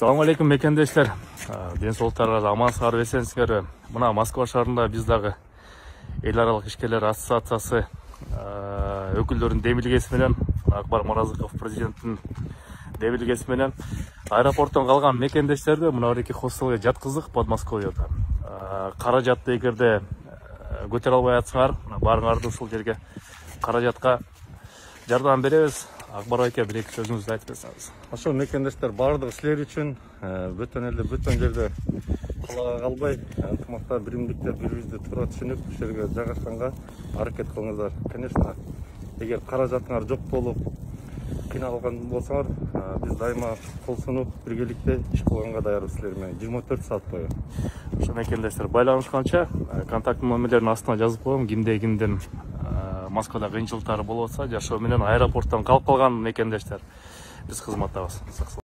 Assalamu алейкум мекендештер. Ден соолуктарыңар амансыздар, эсенсиңерби? Мына Москва шаарында биз дагы эл аралык ишкерлер ассоциациясы өкүлдөрүнүн демилгеси менен Акбар Маразыков президенттин демилгеси менен аэропорттон калган мекендештерди мына бирки хостелге жаткыздык Подмосковьеда. Каражатты эгерде көтөрө албай атсаңар, барыңарды ушул жерге каражатка жардам беребиз. Акбар айке, бір-екі сөзіңізді айтып берсеңіз. Ошол мекендештер бардыгы силер үчүн бүтөн элде бүтөн жерде калага калбай, ынтымакта биримдикте бири-бирибизди туура түшүнүп, ушул жерге жайгашканга аракет кылыңыздар. Конечно, эгер каражатыңар жок болуп, кыйналган болсоңор, биз дайыма кол сунуп, биргеликте иш кылганга даярбыз силер менен 24 саат бою. Ошо мекендештер байланышканча, контакт номерлерин астына жазып коем, кимден Москвада кыйынчылыктары болуп атса, жашоо менен аэропорттон калып калган мекендештер биз кызматтабыз.